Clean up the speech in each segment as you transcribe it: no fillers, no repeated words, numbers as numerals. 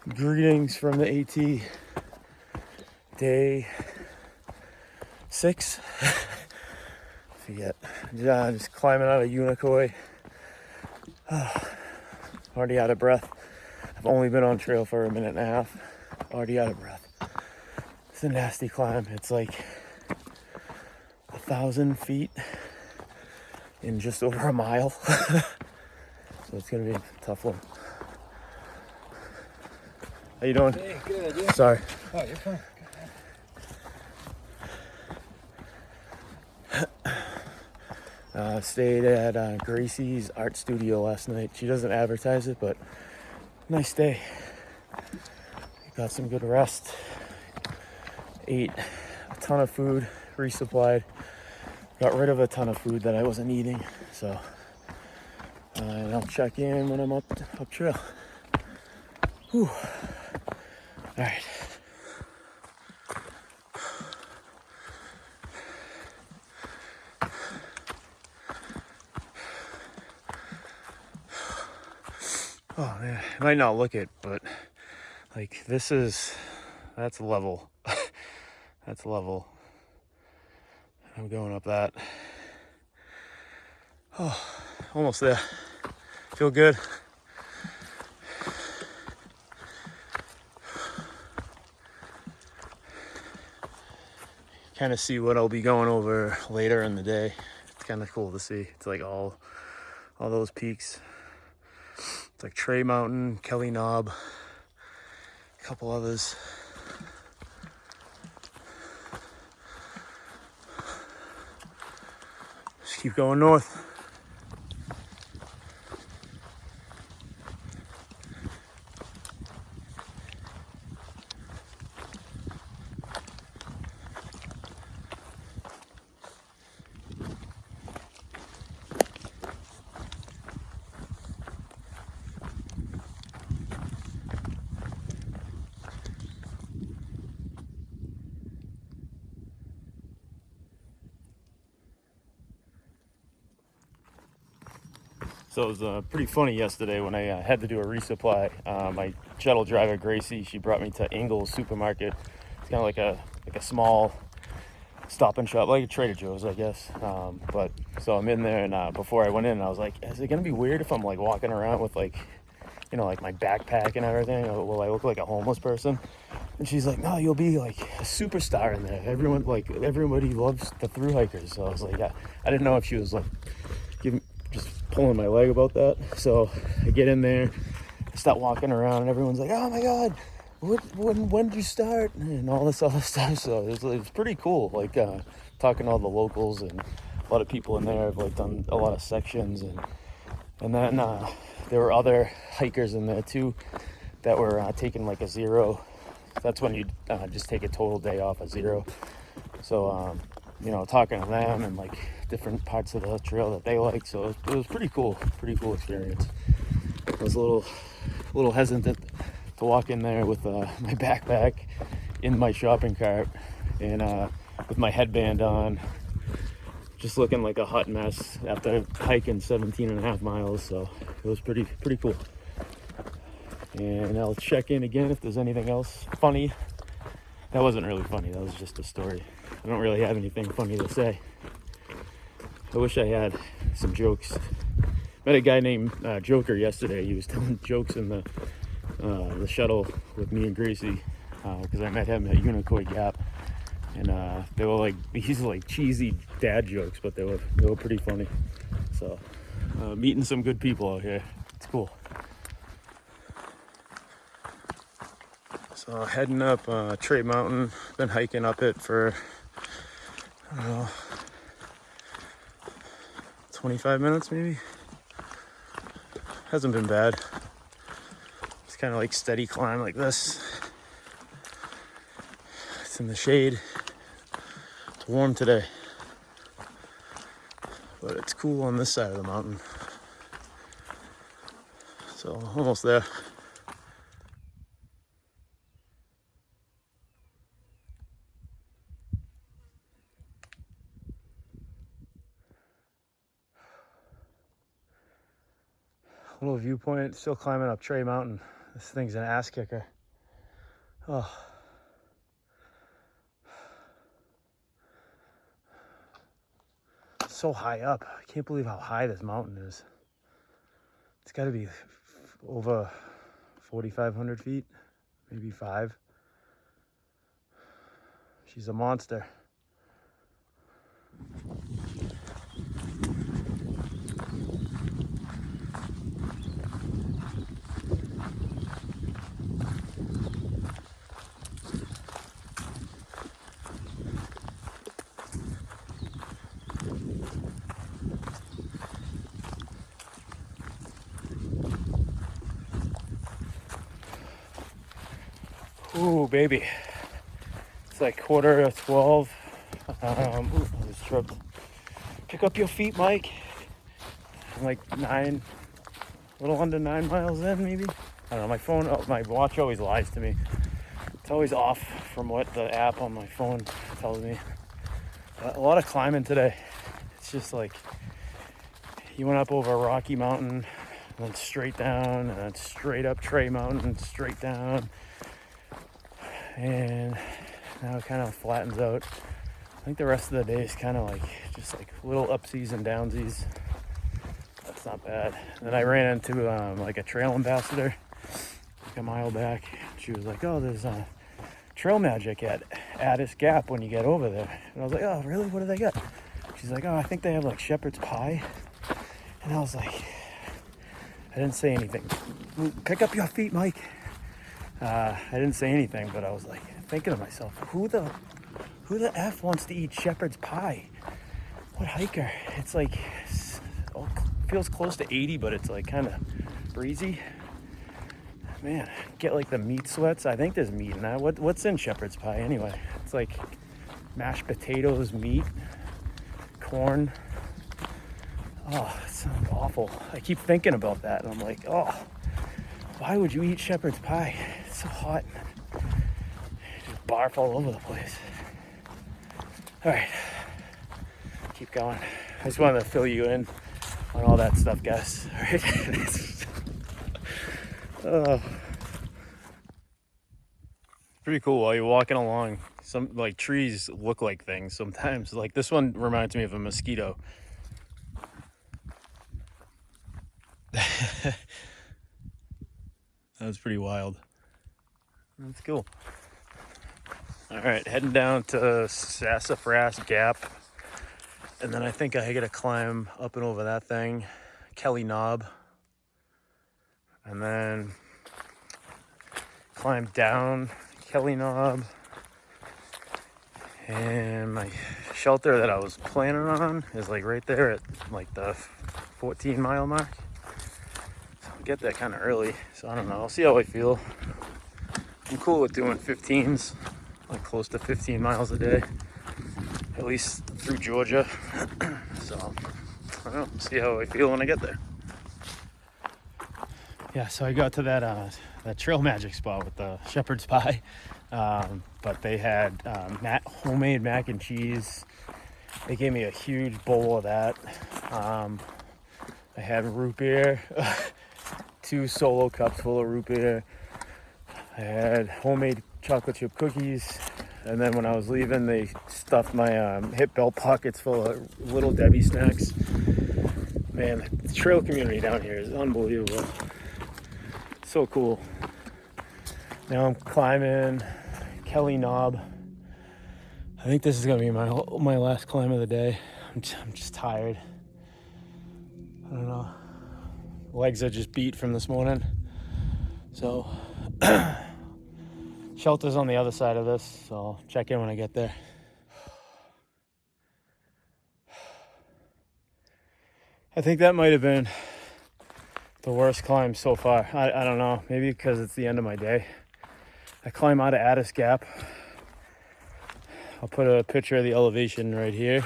Greetings from the AT, day 6. Forget. Just climbing out of Unicoi. Already out of breath. I've only been on trail for a minute and a half. Already out of breath. It's a nasty climb. It's like 1,000 feet in just over a mile. So it's gonna be a tough one. How you doing? Hey, good. Yeah. Sorry. Oh, you're fine. Stayed at Gracie's art studio last night. She doesn't advertise it, but nice day. Got some good rest. Ate a ton of food, resupplied. Got rid of a ton of food that I wasn't eating. So and I'll check in when I'm up trail. Whew. All right. Oh man, I might not look it, but like that's level. That's level. I'm going up that. Oh, almost there. Feel good. Kind of see what I'll be going over later in the day. It's kind of cool to see. It's like all those peaks. It's like Trey Mountain, Kelly Knob, a couple others. Just keep going north. So it was pretty funny yesterday when I had to do a resupply. My shuttle driver Gracie, she brought me to Ingles Supermarket. It's kind of like a small stop and shop, like a Trader Joe's, I guess. But so I'm in there, and before I went in, I was like, "Is it gonna be weird if I'm like walking around with like, you know, like my backpack and everything? Or will I look like a homeless person?" And she's like, "No, you'll be like a superstar in there. Everybody loves the thru hikers." So I was like, I didn't know if she was like just pulling my leg about that. So I get in there, I start walking around, and everyone's like, "Oh my God, when did you start?" And all this other stuff. So it was pretty cool, like talking to all the locals, and a lot of people in there have like done a lot of sections, and then there were other hikers in there too that were taking like a zero. That's when you just take a total day off a zero. So you know, talking to them and like different parts of the trail that they like. So it was pretty cool experience. I was a little hesitant to walk in there with my backpack in my shopping cart and with my headband on, just looking like a hot mess after hiking 17 and a half miles. So it was pretty cool. And I'll check in again if there's anything else funny. That wasn't really funny, that was just a story. I don't really have anything funny to say. I wish I had some jokes. Met a guy named Joker yesterday. He was telling jokes in the shuttle with me and Gracie, because I met him at Unicoi Gap, and they were like, these are like cheesy dad jokes, but they were pretty funny. So meeting some good people out here. It's cool. So heading up Trey Mountain. Been hiking up it for, I don't know, 25 minutes maybe. Hasn't been bad. It's kind of like steady climb like this. It's in the shade. It's warm today, but it's cool on this side of the mountain. So almost there. Little viewpoint, still climbing up Trey Mountain. This thing's an ass kicker. Oh. So high up. I can't believe how high this mountain is. It's got to be over 4,500 feet, maybe 5. She's a monster. Ooh, baby. It's like 11:45. Ooh, I just tripped. Pick up your feet, Mike. I'm like a little under 9 miles in, maybe. I don't know, my phone, my watch always lies to me. It's always off from what the app on my phone tells me. A lot of climbing today. It's just like, you went up over a rocky mountain, went straight down, and then straight up Trey Mountain, straight down. And now it kind of flattens out. I think the rest of the day is kind of like just like little upsies and downsies. That's not bad. And then I ran into like a trail ambassador like a mile back. She was like, "Oh, there's trail magic at Addis Gap when you get over there." And I was like, "Oh, really? What do they got?" She's like, "Oh, I think they have like shepherd's pie." And I was like, I didn't say anything. Pick up your feet, Mike. I didn't say anything, but I was like thinking to myself, who the F wants to eat shepherd's pie? What hiker? It's like, feels close to 80, but it's like kind of breezy. Man, get like the meat sweats. I think there's meat in that. What's in shepherd's pie anyway? It's like mashed potatoes, meat, corn. Oh, it sounds awful. I keep thinking about that, and I'm like, oh, why would you eat shepherd's pie? It's so hot. Just barf all over the place. All right, keep going. I just wanted to fill you in on all that stuff, guys. All right. Pretty cool while you're walking along. Some like trees look like things sometimes. Like this one reminds me of a mosquito. That was pretty wild. That's cool. All right, heading down to Sassafras Gap. And then I think I gotta climb up and over that thing, Kelly Knob. And then climb down Kelly Knob. And my shelter that I was planning on is like right there at like the 14-mile mark. So I'll get there kind of early. So I don't know, I'll see how I feel. I'm cool with doing 15s, like close to 15 miles a day, at least through Georgia. So I don't know, see how I feel when I get there. Yeah, so I got to that trail magic spot with the shepherd's pie, but they had homemade mac and cheese. They gave me a huge bowl of that. I had root beer, 2 solo cups full of root beer. I had homemade chocolate chip cookies, and then when I was leaving, they stuffed my hip belt pockets full of Little Debbie snacks. Man, the trail community down here is unbelievable. So cool. Now I'm climbing Kelly Knob. I think this is gonna be my last climb of the day. I'm just tired. I don't know. Legs are just beat from this morning. So shelter's on the other side of this, so I'll check in when I get there. I think that might have been the worst climb so far. I don't know, maybe because it's the end of my day. I climb out of Addis Gap. I'll put a picture of the elevation right here.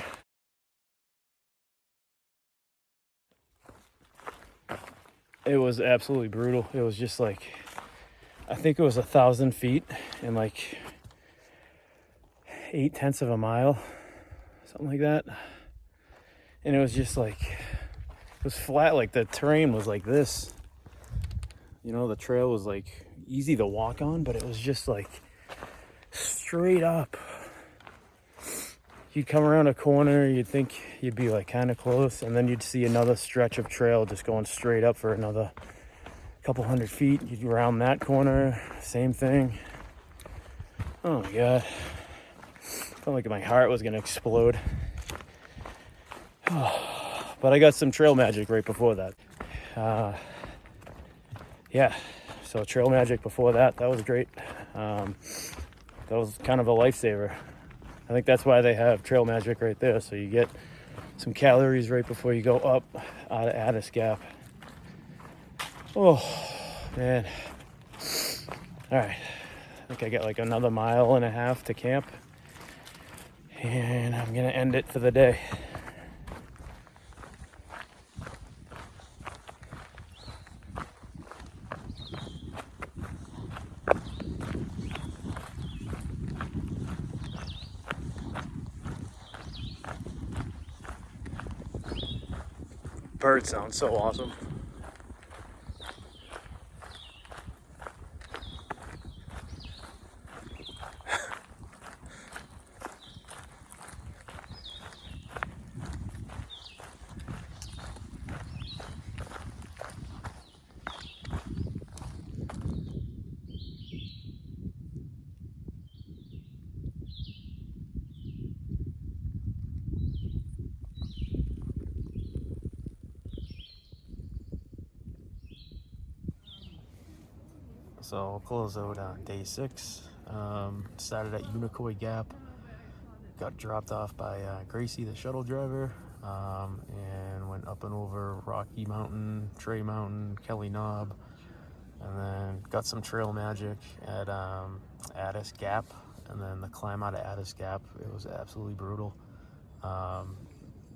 It was absolutely brutal. It was just like, I think it was 1,000 feet in like 0.8 of a mile, something like that. And it was just like, it was flat, like the terrain was like this. You know, the trail was like easy to walk on, but it was just like straight up. You'd come around a corner, you'd think you'd be like kind of close, and then you'd see another stretch of trail just going straight up for another couple 100 feet. You'd round that corner, same thing. Oh my God. Felt like my heart was gonna explode. But I got some trail magic right before that. Yeah, so trail magic before that was great. That was kind of a lifesaver. I think that's why they have trail magic right there. So you get some calories right before you go up out of Addis Gap. Oh, man. All right. I think I got like another 1.5 miles to camp. And I'm going to end it for the day. Bird sounds so awesome. So I'll close out on day 6. Started at Unicoi Gap. Got dropped off by Gracie, the shuttle driver, and went up and over Rocky Mountain, Trey Mountain, Kelly Knob, and then got some trail magic at Addis Gap, and then the climb out of Addis Gap, it was absolutely brutal.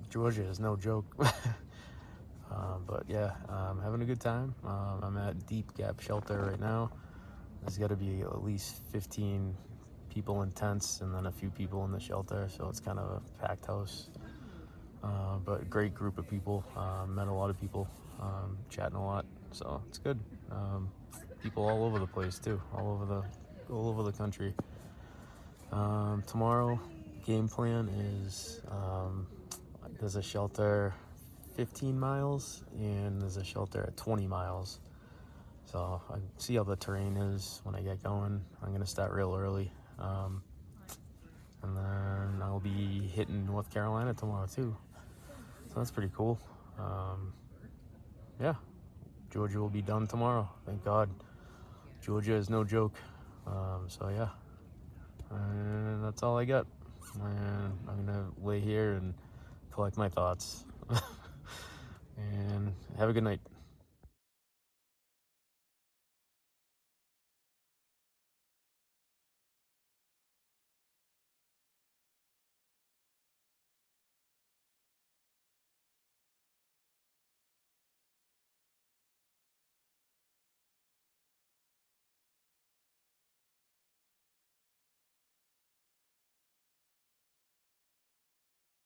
Georgia is no joke. But yeah, having a good time. I'm at Deep Gap Shelter right now. There's got to be at least 15 people in tents and then a few people in the shelter, so it's kind of a packed house. But a great group of people. Met a lot of people, chatting a lot, so it's good. People all over the place too, all over the country. Tomorrow, game plan is there's a shelter 15 miles and there's a shelter at 20 miles. So I see how the terrain is when I get going. I'm gonna start real early. And then I'll be hitting North Carolina tomorrow too. So that's pretty cool. Yeah, Georgia will be done tomorrow. Thank God. Georgia is no joke. So yeah, and that's all I got. And I'm gonna lay here and collect my thoughts. And have a good night.